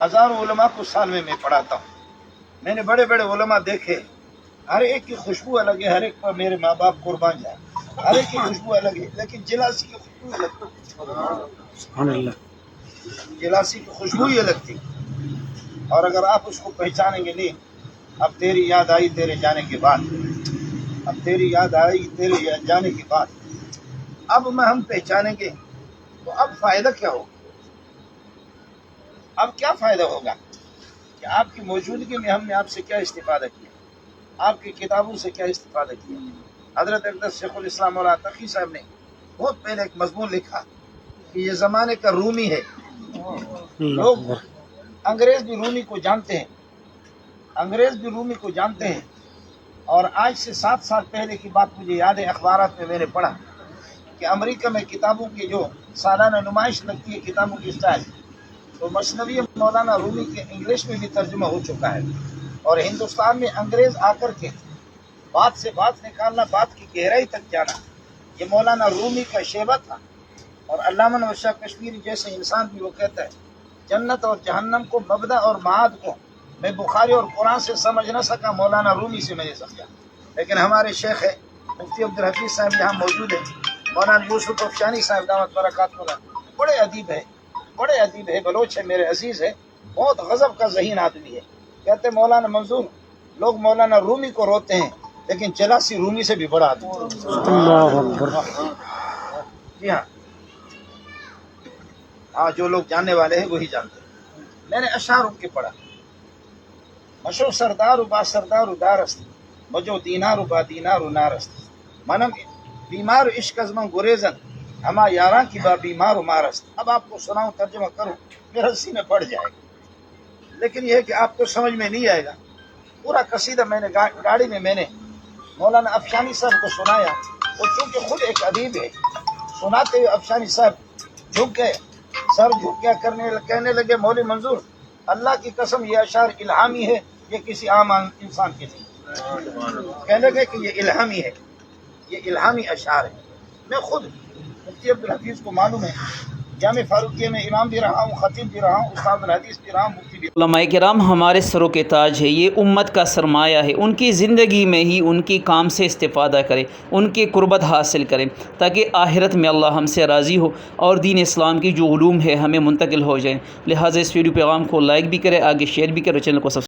हज़ारों उलमा को साल में मैं पढ़ाता हूँ। मैंने बड़े बड़े उलमा देखे, हर एक की खुशबू अलग है, हर एक पर मेरे माँ बाप कुर्बान जाए, हर एक की खुशबू अलग है, लेकिन जिलासी की खुशबू अलग थी। जिलासी की खुशबू ही अलग थी। और अगर आप उसको पहचानेंगे नहीं, अब तेरी याद आई तेरे जाने के बाद, अब तेरी याद आई तेरे जाने के बाद, अब हम पहचानेंगे तो अब फायदा क्या होगा? अब क्या फ़ायदा होगा कि आपकी मौजूदगी में हमने आपसे क्या इस्तिफ़ादा किया, आपकी किताबों से क्या इस्तिफ़ादा किया। हज़रत अक़दस शेखुल इस्लाम मौलाना तक़ी साहब ने बहुत पहले एक मज़मून लिखा कि ये ज़माने का रूमी है। लोग अंग्रेज़ भी रूमी को जानते हैं, अंग्रेज़ भी रूमी को जानते हैं। और आज से 7 साल पहले की बात मुझे याद है, अखबारात में मैंने पढ़ा कि अमेरिका में किताबों की जो सालाना नुमाइश लगती है किताबों की स्टाइल, तो मसनवी मौलाना रूमी के इंग्लिश में भी तर्जुमा हो चुका है। और हिंदुस्तान में अंग्रेज़ आकर के बात से बात निकालना, बात की गहराई तक जाना, ये मौलाना रूमी का शेवा था। और अल्लामा नवाज़ शाह कश्मीरी जैसे इंसान भी वो कहता है जन्नत और जहन्नम को, मबदा और माद को मैं बुखारी और कुरान से समझ न सका, मौलाना रूमी से मैंने समझा। लेकिन हमारे शेख है मुफ्ती अब्दुल हफीज़ साहब यहाँ मौजूद है, मौलाना यूसुफ अफशानी साहब दामत बरकातुहुल्लाह, बड़े अदीब है, बड़े अदीब है, बलोच है, मेरे अजीज़ है, बहुत गज़ब का ज़हीन आदमी है। कहते मौलाना मंजूर, लोग मौलाना रूमी को रोते हैं, लेकिन जलासी रूमी से भी बड़ा आदमी। जी हाँ, हाँ, जो लोग जानने वाले हैं वही जानते हैं। मैंने अशार उनके पढ़ा, मशो सरदार बा सरदार दारस्त बजो दीनार बा दीनार नारस्त मनम बीमार इश्क अज़मं गुरेजन हमा यारा की बा बीमार मारस्त। अब आपको सुनाऊं, तर्जुमा करूं, मेरा सीने पड़ जाएगा, लेकिन यह है कि आपको समझ में नहीं आएगा। पूरा कसीदा मैंने गाड़ी में मैंने मौलाना अफशानी साहब को सुनाया। वो चूँकि खुद एक अदीब है, सुनाते हुए अफशानी साहब झुक गए, सर झुक गया, कहने लगे मौली मंजूर, अल्लाह की कसम ये अशार इल्हामी है, ये किसी आम इंसान के नहीं। कहने लगे कि ये इल्हामी है, ये इल्हामी अशार है। मैं खुद मुफ्ती अब्दुल हफीज़ को मालूम है, जामे फारूकिया में इमाम भी रहा हूँ, खतीब भी रहा हूँ, उस्ताद हदीस भी रहा हूँ, मुफ्ती भी। उलमाए किराम हमारे सरों के ताज है, ये उम्मत का सरमाया है। उनकी ज़िंदगी में ही उनकी काम से इस्तिफ़ादा करें, उनकी कुर्बत हासिल करें, ताकि आखिरत में अल्लाह हमसे राज़ी हो और दीन इस्लाम की जो उलूम है हमें मुंतकिल हो जाए। लिहाजा इस वीडियो पैगाम को लाइक भी करें, आगे शेयर भी करें, चैनल को सब्सक्राइब